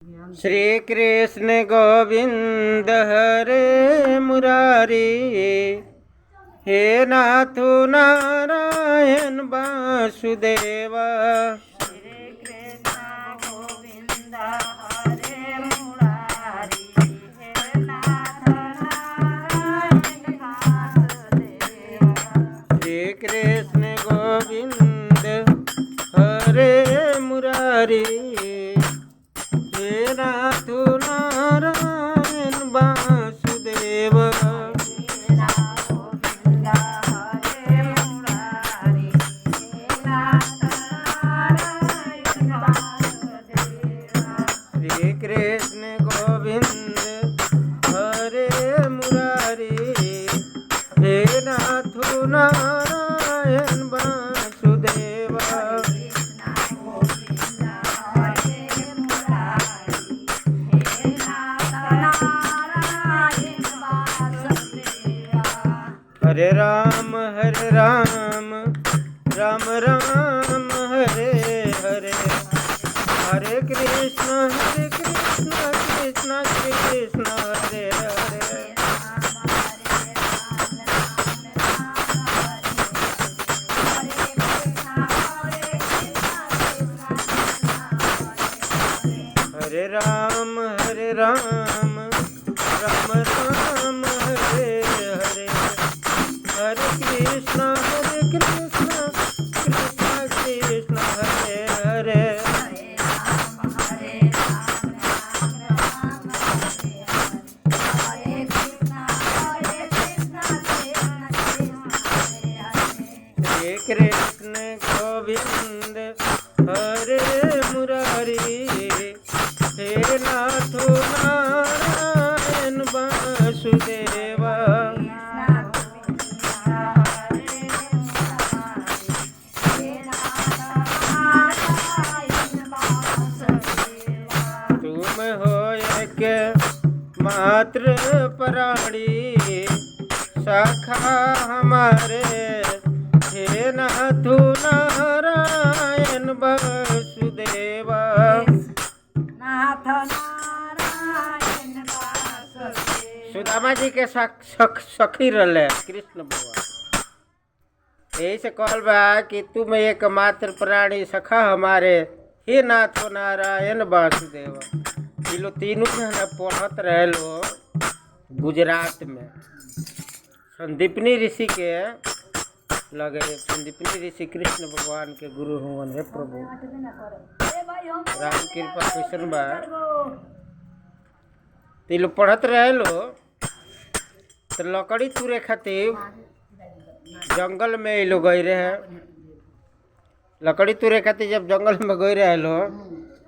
श्री कृष्ण गोविंद हरे मुरारी, हे नाथु नारायण वासुदेव। श्री कृष्ण गोविंद हरे मुरारी, हे नाथ नारायण वासुदेव। श्री कृष्ण गोविंद हरे मुरारी, हे नाथु नारायण वासुदेव। श्री कृष्ण गोविंद हरे मुरारी, हे नाथु नारायण वासुदेव। हरे राम राम राम हरे हरे, हरे कृष्ण कृष्ण कृष्ण हरे हरे। हरे राम राम राम हरे हरे, हरे कृष्ण कृष्ण कृष्ण हरे हरे। श्री कृष्ण गोविंद हरे मुरारी, हे नाथु नारायण वासुदेव। तुम हो एक मात्र प्राणी, सखा हमारे, हे नाथु नारायण वासुदेव। सुदामा जी के सखी रहे कृष्ण भगवान, यही से कहल बा कि तुम एकमात्र प्राणी सखा हमारे, हे नाथो नारायण वासुदेव। ये लोग तीनों जन पढ़त रहे लो गुजरात में संदीपनी ऋषि के लगे। संदीपनी ऋषि कृष्ण भगवान के गुरु हुवन। हे प्रभु राम कृपा कैसन बा। तो लोग पढ़त रहे लो तो लकड़ी तुरे खातिर जंगल में ये लोग गए रहे। लकड़ी तुरे खातिर जब जंगल में गए रहे लो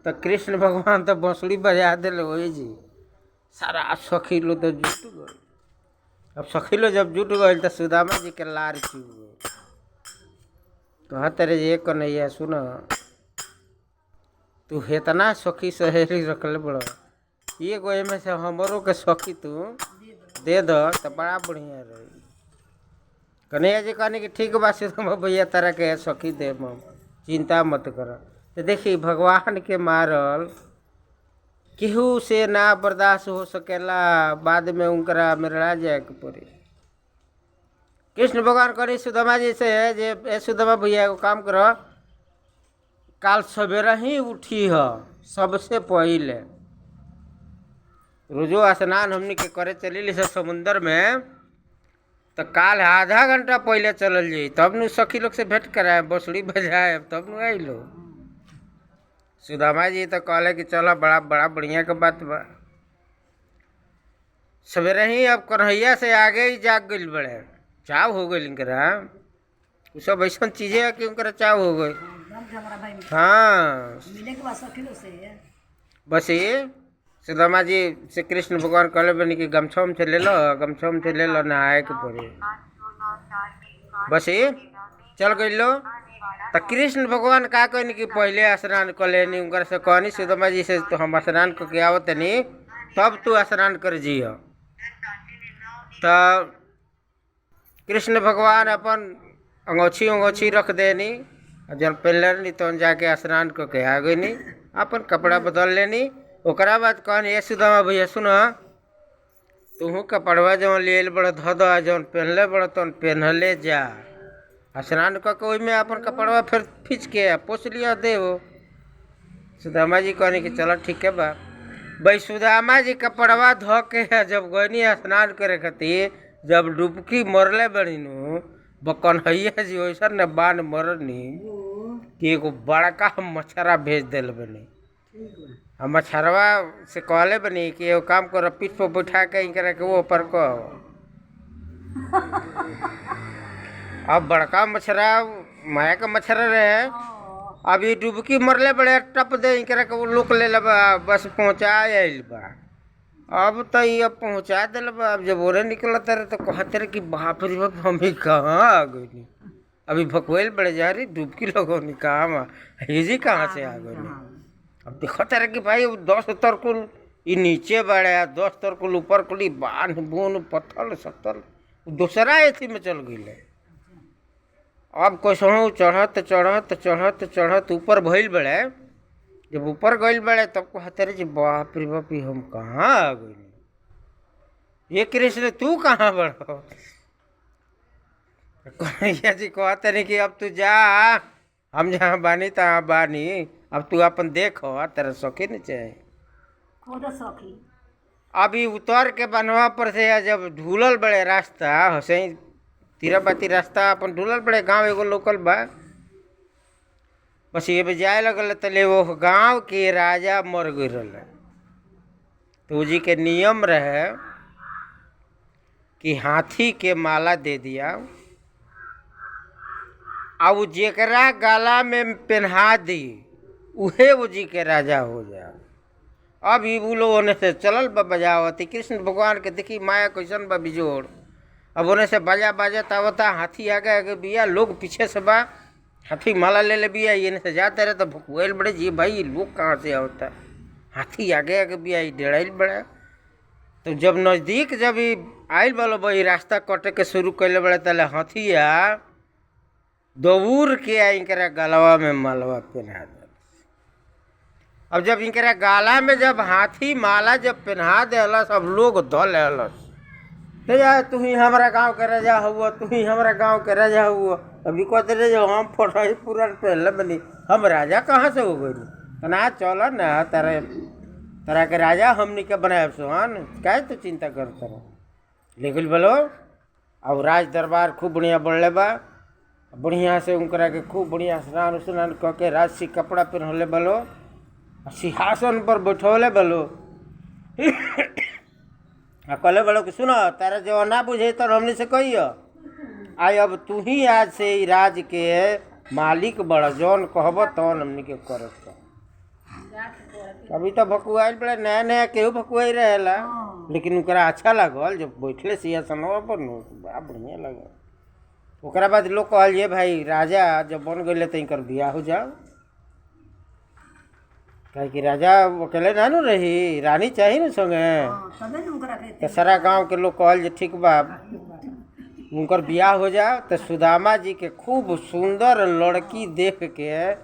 तो कृष्ण भगवान तो बांसुरी बजा दिले वही जी। सारा सखी लो तो जुट गए। अब सखी लो जब जुट गए तो सुदामा जी के लार चुभ गए। तो हाँ तेरे ये कन्हैया सुन, तू हेतना सखी सहेली रखले बड़ा, ये गो में से हमरों के सखी तू दे दो तो बड़ा बढ़िया रही। कन्हैया जी कहने की ठीक बा सुदामा भैया तारा के सखी दे, चिंता मत कर। तो देखी भगवान के मारल केहू से ना बर्दाश्त हो सकेला, बाद में उनकरा मेरा जाए के पड़ी। कृष्ण भगवान करी सुदामा जी से जे सुदामा भैया को काम करो, काल सवेरा ही उठी है सबसे पहले। रोजो स्नान हमने के करे चली से समुंदर में, तो काल आधा घंटा पहले चलल जाई, तब न सखी लोग से भेंट कराए, बंसुरी बजाए, तब न आई लो। सुदामा जी तो कहले कि चलो बड़ा बड़ा बढ़िया के बात बा। सवेरे ही अब कन्हैया से आगे ही जाग गई, बड़े चाव हो गई इनकरा। उ सब ऐसा चीजें है कि उनकरा चाव हो गई। हाँ बस ये सुदामा जी से कृष्ण भगवान कहले बनी कि गमछा में ले लो नहाए के पड़े। बस ये चल गई लो। तो कृष्ण भगवान का कहनी कि पहले स्नान कर लेनी, उनकर से कहनी सुदामा जी से तो हम स्नान करके आवत नहीं, तब तू स्नान कर जियो। तो कृष्ण भगवान अपन अंगोछी रख देनी, जब पहले नहीं तो जाके स्नान करके आ गई, अपन कपड़ा बदल लेनी, ओकरा बाद कहन ये सुदामा भैया सुन, तुहू कपड़वा जौन ले बड़ धो दो, जौन पहनले बड़ तौन पहनले जा, स्नान क के ओइमे अपन कपड़वा फिर खींच के पोछ लिया दे हो। सुदामा जी कहने कि चलो ठीक है बा। भाई सुदामा जी कपड़वा धो के जब गनी स्नान करे खातिर, जब डुबकी मरले बड़ी नु कन्हैया जी वैसा न बान मरनी कि एगो बड़का मछरा भेज दिल बनी। आ मछरवा से कहले बनी कि एगो काम कर, पीठ पर बैठा के इनकरा के वो पर कहो। अब बड़का मछरा माया का मछरा रहे, अब ये डुबकी मरले बड़े टप दे इनकरा के वो लोक ले लबा, बस पहुँचा आइल बा। अब तो ये पहुँचा दिल बा। अब जब ओरे निकलत रहे तो कहते रहे कि बाप रे बाप हम कहाँ आ गई, अभी भकवेल बड़े जा रही डुबकी लगोनी कहाँ हिजी कहाँ से आ गई। अब देखते रहे कि भाई 10 तरकुल ये नीचे बड़े, 10 तरकुल ऊपर कुली बांध बून पत्थर सत्तर दूसरा एथी में चल गई। अब कैसहूँ चढ़त चढ़त चढ़त चढ़त ऊपर भइल बड़े, जब ऊपर गइल बड़े तब कहते रहे बाप रे बाप हम कहाँ आ गई, ये कृष्ण तू कहाँ बड़ो। कन्हैया जी कहते रहे कि अब तू जा, हम जहाँ बानी तहाँ बानी, अब तू अपन देखो तेरा सखी न चाहे खुद सखी। अभी उतर के बनवा पर से जब ढूलल बड़े रास्ता हसई तीराबाती रास्ता अपन ढूलल बड़े, गांव एगो लोकल बा, बस ये जाए लगल तले वो गांव के राजा मर गए रहे। तो जी के नियम रहे कि हाथी के माला दे दिया, अब जेकरा गाला में पहना दी उहे वो जी के राजा हो जा। अब ये वो लोग ओने से चलल बा बजावती, कृष्ण भगवान के देखी माया कैसन बा बिजोड़। अब ओने से बाजा बाजत आवता, हाथी आगे आगे बिया, लोग पीछे से बा, हाथी माला ले ले बिया, ये से जाते रहे तो भकुएल बड़े जी भाई लोग कहाँ से आवता, हाथी आगे आगे बिया डेढ़ाइल बड़े। तो जब नज़दीक जब आइल बलो भाई रास्ता कटे के शुरू कैले बड़े, तले हाथिया दौड़ के इनकरा गलवा में मालवा पहना दे। अब जब इनकरा गाला में जब हाथी माला जब पहना देलस, अब लोग धो लेलस, तो यार तू ही हमारा गांव के राजा हुआ, तू ही हमारा गांव के राजा हुआ। अभी कहते रहे जो हम फोटो ही पूरा पहले बनी, हम राजा कहाँ से हो गई। तो ना चलो ना तरह के राजा हमनी के बनाए सोहन, क्या तो चिंता करते रहो। लेकिन बोलो अब राज दरबार खूब बढ़िया बढ़ले बा, बढ़िया से उनकरा के खूब बढ़िया स्नान उस्नान कह के राजसी कपड़ा पहनले बलो, सिंहासन पर बैठौले बलो। आ कहले बलो कि सुनो तारा जो ना बुझे तो हमने से कहियो, आई अब तू ही आज से ई राज के मालिक बड़, जौन कहब तौन हमने के करत। अभी तो भकुआइल बड़े नया नया केहू भकुआई रहेला, लेकिन उनकरा अच्छा लगल जब बैठले सिंहासनवा पर नो, बड़ा बढ़िया लगल। ओकरा बाद लोग कहल ये भाई राजा जब बन गए तो इनकर बियाह हो जाओ, काहे कि राजा अकेले ना नु रही, रानी चाहिए न संगे। तो सारा गांव के लोग कहल जे ठीक बा उनकर बियाह हो जाओ। तो सुदामा जी के खूब सुंदर लड़की देख के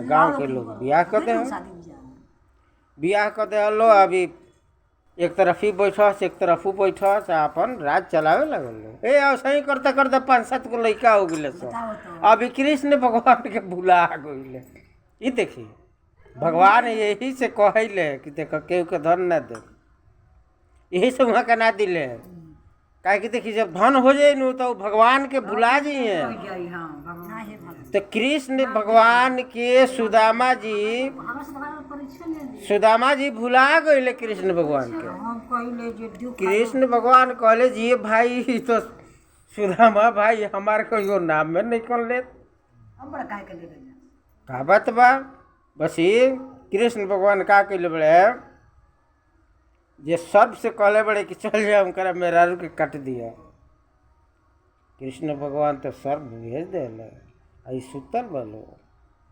गांव के लोग बियाह कर दे, बियाह कर दे लो। अभी एक तरफ ही बैठस एक तरफ ही बैठस, अपन राज चलावे लगल। ऐसा ही करते करते 5-7 को लड़का हो गए सब। अभी कृष्ण भगवान के भुला गए। ये देखिए भगवान यही से कहले कि देख केहू के धन न दे, यही से वहाँ का ना दिले। काहे कि देखिए जब धन हो जाए नु तो भगवान के भुला जाइए। तो कृष्ण भगवान के सुदामा जी भुला गए कृष्ण भगवान के। कृष्ण भगवान कहले जी भाई तो सुदामा भाई हमारे को नाम में नहीं कर ले, का बात बा। बस ये कृष्ण भगवान का कहले बड़े जे सबसे कहले बड़े कि चल जाओ उनकरा मेहरारू के काट दिया। कृष्ण भगवान तो सर्प भेज दिले, आई सुतल बोलो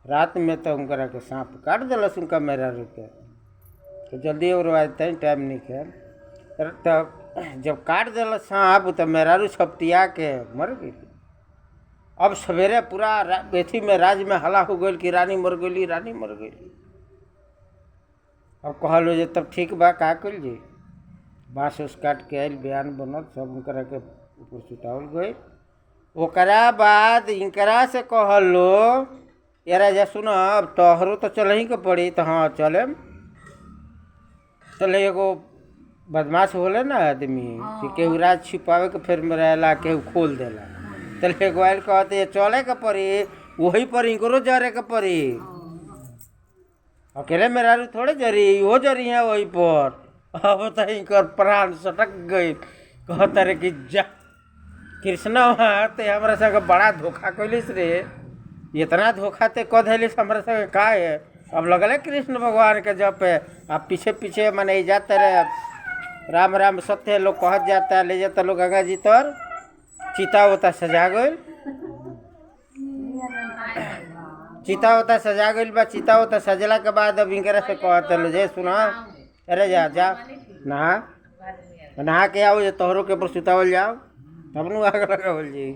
रात में तो उनकरा के सांप काट दिलस उनका मेहरारू के। तो जल्दी और टाइम नहीं के, तब जब काट दिलस सांप तो मेहरारू छपटिया के मर गई। अब सवेरे पूरा एथी में राज में हला हो गई कि रानी मर गई, रानी मर गई। अब कहलो जे तब ठीक बा का कल जी बाँस उस काट के आयल बयान बनल सब उनकरा के ऊपर सुतावल गई। ओकरा बाद इनकरा से कहलो यारा जा सुन अब तोहरो तो चल ही के पड़ी तो हाँ चले चले एगो बदमाश होले ना आदमी कि केहू राज छिपावे के फिर में रहेला केहू खोल देला चले एगो आयल कहते चले के पड़ी वही पर इनकरो जरे के पड़ी अकेले मेरा थोड़े जरी वो जरी है वही पर। अब तो इनकर प्राण सटक गई कहता रे कि जा कृष्ण ते हमारा संग बड़ा धोखा कैलिस रे इतना धोखा ते कह दिलिस हमारा संग का है। अब लगले कृष्ण भगवान के जप है अब पीछे पीछे मने जाते रहे राम राम सत्य लोग कहत जाता ले जाता लोग गंगा जी तर चिता होता सजा गई चिता होता सजा गई बा चिता होता सजला के बाद अब इनकरा से कहते लो जे सुना अरे जा जा नहा के आओ जे तोहरों के ऊपर सुतावल जाओ तब नु आग लगावल जी।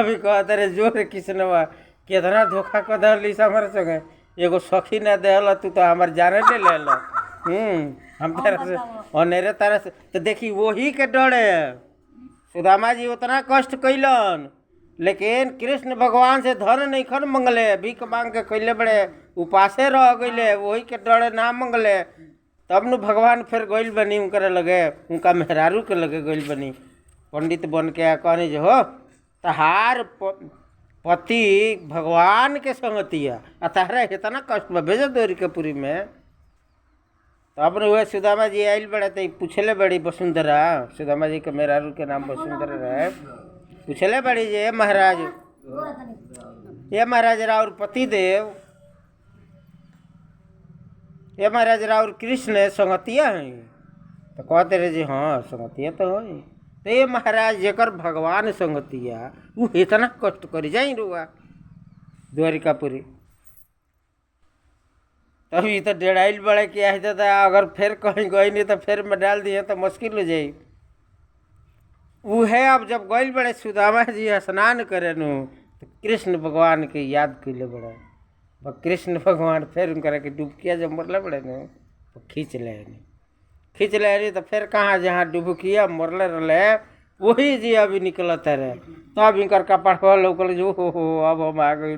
अभी कहते रे जोर किसनवा कितना धोखा कर दलिस हमारे संगे एगो सखी न देहल तू तो हमार जाने ले लेल हम तेरा से अनेरे तारा से तो देखी वही के डरे सुदामा जी उतना कष्ट कैलन लेकिन कृष्ण भगवान से धन नहीं खन मंगले भीख मांग के कैले बड़े उपासे रह गईले वही के डरे ना मंगले तब न भगवान फिर गइल बनी उनकर लगे उनका मेहरारू के लगे गइल बनी पंडित बन के कहने जो हो तहार पति भगवान के संगतिया आ तहरा इतना कष्ट में भेजो दौरी के पूरी में। तब न हुए सुदामा जी आयल बड़े तो पूछले बड़ी वसुंधरा सुदामा जी के मेहरारू के नाम वसुंधरा रहे पूछले बड़ी जे ये महाराज राउर पति देव ये महाराज राउर कृष्ण संगतिया हैं तो कहते रहे जी हाँ संगतिया तो है तो ये महाराज जेकर भगवान संगतिया वो इतना कष्ट करी जाई रुआ द्वारिकापुरी तभी तो डेढ़ाइल बड़े किया है था अगर फिर कहीं गई नहीं तो फिर में डाल दिए तो मुश्किल हो जाई। वो है अब जब गइल बड़े सुदामा जी स्नान करे नु तो कृष्ण भगवान के याद कैले बड़े कृष्ण भगवान फिर उनकर के डुबकिया जब मरले बड़े न तो खींच ले तो फिर कहाँ जहाँ डुबकिया मरले रहे वही जी अभी निकलत रहे तब इनकर कपड़ लोकल जो हो अब हम आ गई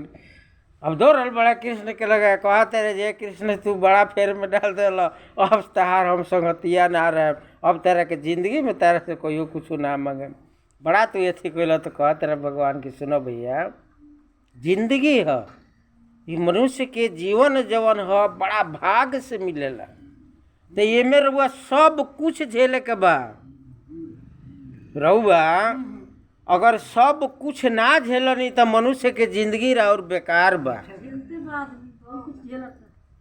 अब दौड़ल बड़ा कृष्ण के लगे कहते रहे जे कृष्ण तू बड़ा फेर में डाल दिल अब तहार हम संगतिया ना रहे अब तेरा के जिंदगी में तेरा से कोई कुछ ना मांगे बड़ा तू अथी कैल तो कहते रहे भगवान की सुनो भैया जिंदगी है ये मनुष्य के जीवन जवन है बड़ा भाग से मिलेला तो ये में रहुआ सब कुछ झेले के बा रहुआ अगर सब कुछ ना झेलनी तो मनुष्य के जिंदगी और बेकार बा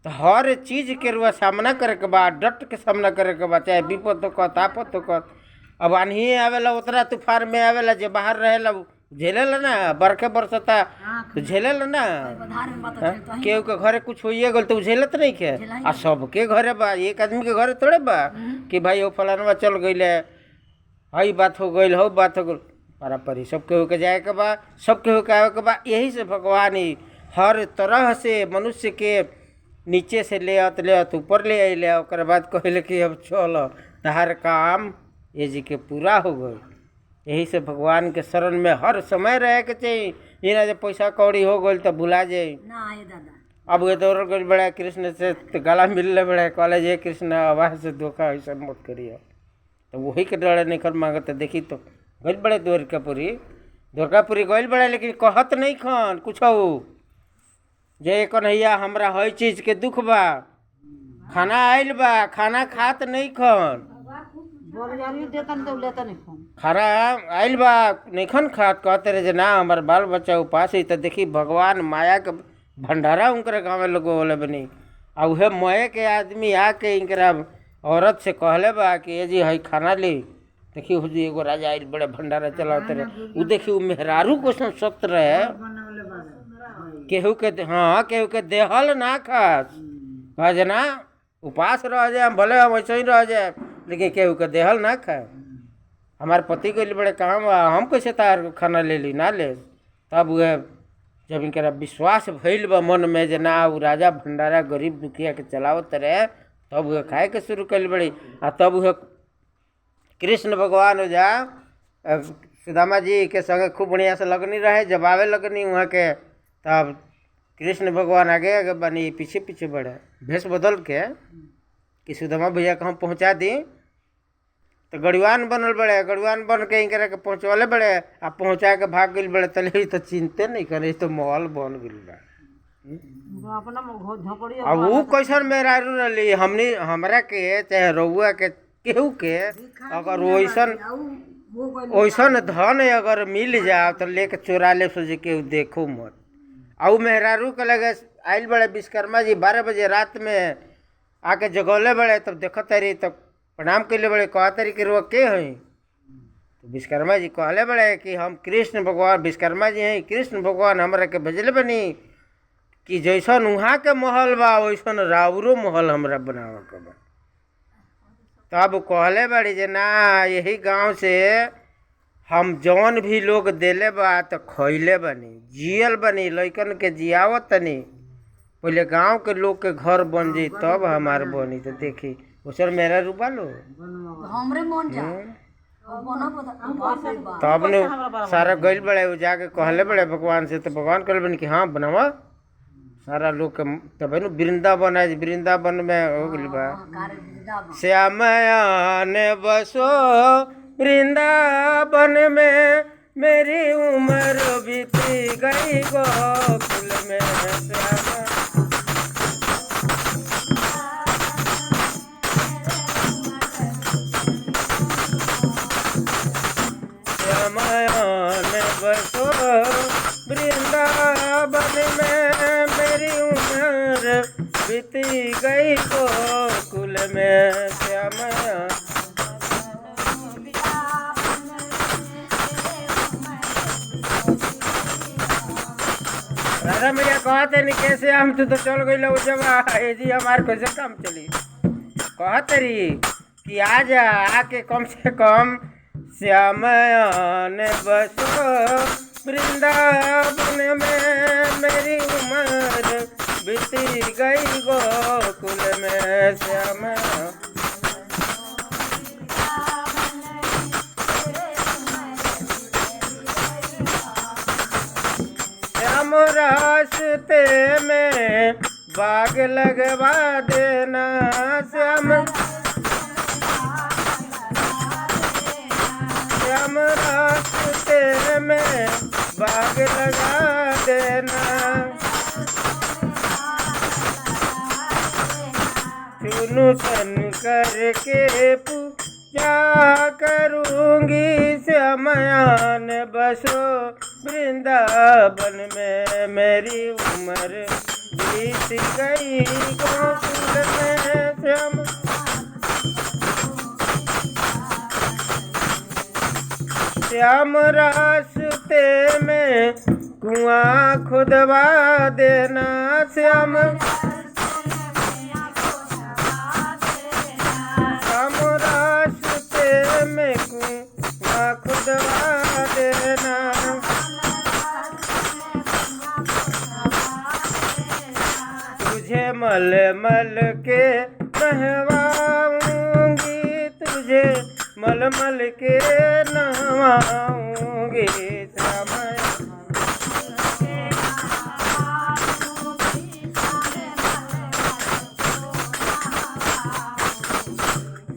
तो हर चीज के रुआ सामना करे के बा डट के सामना करे के बा चाहे विपद होकत आपत होकत अब आन्ही आवेला उतना तूफान में आवेला जे बाहर रहेला झेलेला ना बरखे बरसता तो झेलेला ना केहू के घरे कुछ होइए गल तो झेलत नहीं के आ सबके घरे बा एक आदमी के घरे थोड़े बा कि भाई वो फलानवा चल गइले हई बात हो गइल हो बात हो गइल पारा परी सब केहू के जाए के बा सब केहू के आवे के बा यही से भगवान ही हर तरह से मनुष्य के नीचे से ले ऊपर ले अले ओकर बाद कहले कि अब चल तहार काम ये जी के पूरा हो गए। यही से भगवान के शरण में हर समय रहे के चाहिए ये ना जब पैसा कौड़ी हो गई तो भुला जाए ना ये दादा अब ये दौड़ गई बड़ा कृष्ण से तो गला मिलने बड़ा कॉलेज है कृष्ण आवाज से धोखा ऐसा मत करिए तो वही के डरे नहीं कर मांगते देखी तो गई बड़े द्वारकापुरी गई बड़े लेकिन कहत नहीं खन कुछ जे कन्हैया हमरा हर चीज के दुख बा खाना आयल बा खाना खात नहीं खन खाना आयल बा नहीं खन खात कहते रहे जे ना हमारे बाल बच्चा उपास ही तो देखी भगवान माया के भंडारा उनकर गाँव में लोग बोले बनी आ उहे मये के आदमी आके इनकरा औरत से कहले बा कि ये जी हई खाना ली देखी हो जी एगो राजा आयल बड़े भंडारा चलाते रहे वो देखी वो मेहरारू को सत्य रहे केहू के देहल ना खास कह जे ना उपास रह जाए भले हम वैसे ही रह जाए लेकिन केहू के देहल ना खाए हमारे पति के लिए बड़े काम हम कैसे तार खाना ले ली ना ले तब वह जब इनका विश्वास भइल बा मन में जे ना वो राजा भंडारा गरीब दुखिया के चलावत रहे तब वह खाए के शुरू कर बड़ी। आ तब वह कृष्ण भगवान हो जा सुदामा जी के संगे खूब बढ़िया से लगनी रहे। जब आवे लगनी वहाँ के तब कृष्ण भगवान आगे आगे बनी पीछे पीछे बढ़े भेष बदल के कि सुदामा भैया को हम पहुँचा दी। तो गड़िवान बनल बड़े, गड़िवान बन के इनकरा के पहुँचवाले बड़े आ पहुँचा के भाग गई बड़े। तले तो चिंते नहीं करे, तो महल बन गई बा। अब वो कैसन मेहरारू रही हमनी हमरा के चाहे रउआ के केहू के अगर वैसन धन अगर मिल जाओ तो लेके चोरा ले सोचे केहू देखो मत। आउ मेहरारू के लगे आयल बड़े विश्वकर्मा जी 12 बजे रात में आके जगौले बड़े। तब देखत तारी तब प्रणाम कैले बड़े, कहा तारी के रुआ के हैं। तो विश्वकर्मा जी कहले बड़े कि हम कृष्ण भगवान विश्वकर्मा जी हैं, कृष्ण भगवान हमरा के भेजले बनी कि जैसन वहाँ के महल बा वैसन राउरो महल हमरा बनावे के बा। तब कहले बड़ी जे ना यही गांव से हम जौन भी लोग देले बा तो खैले बनी, जियल बनी, लइकन के जियावत तनी। पहले गांव के लोग के घर बन जाई तब हमार बनी। तो देखी उसर मेरा रूपा लो हमरे मन जा तब ने सारा गइल बड़े वो जाके कहले बड़े भगवान से। तो भगवान कहले बनी कि हाँ बनावा सारा लोग के। तब न वृंदावन है, वृंदावन में हो गइल बा श्यामयान बसो वृंदावन में मेरी उम्र बीती गई गोकुल में। श्यामयान बसो वृंदावन में मेरी उम्र बीती गई गोकुल में। श्यामयान राधा मैया कहते नहीं कैसे हम तो चल गई लो जब जी हमारे कैसे काम चली। कहते रही कि आज आके कम से कम श्यामयान बसो वृंदावन में मेरी उम्र बीती गई गोकुल में। श्यामयान श्याम रास्ते में बाग लगवा देना। श्याम रास्ते में बाग लगा देना। चुनु तन करके पूजा करूंगी श्यामयान बसो वृंदावन में मेरी उम्र बीत गई गोकुल में। श्याम रास्ते में कुआं खुदवा देना। श्याम रास्ते में कुआं खुदवा देना। तुझे मल मल के नहवाऊंगी, तुझे मल मल के नहवाऊंगी।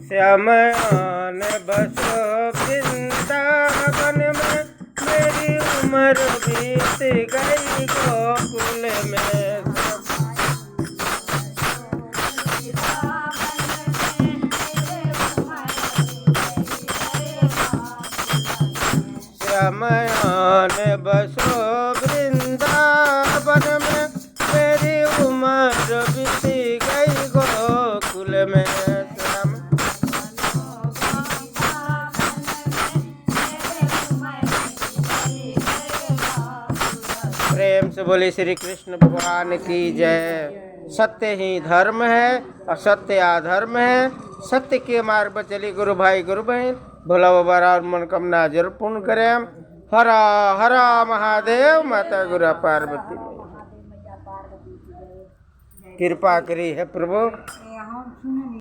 श्यामयान बसो वृंदावन में मेरी उम्र बीत गई गोकुल में। श्यामयान बसो वृंदावन में मेरी उम्र बीती गई गोकुल में। प्रेम से बोले श्री कृष्ण भगवान की जय। सत्य ही धर्म है, असत्य अधर्म है। सत्य के मार्ग पर चली गुरु भाई गुरु बहन, भोला बाबा और मनोकामना जरूर पूर्ण करें। हरा हरा महादेव। माता गुरु पार्वती कृपा करी है प्रभु।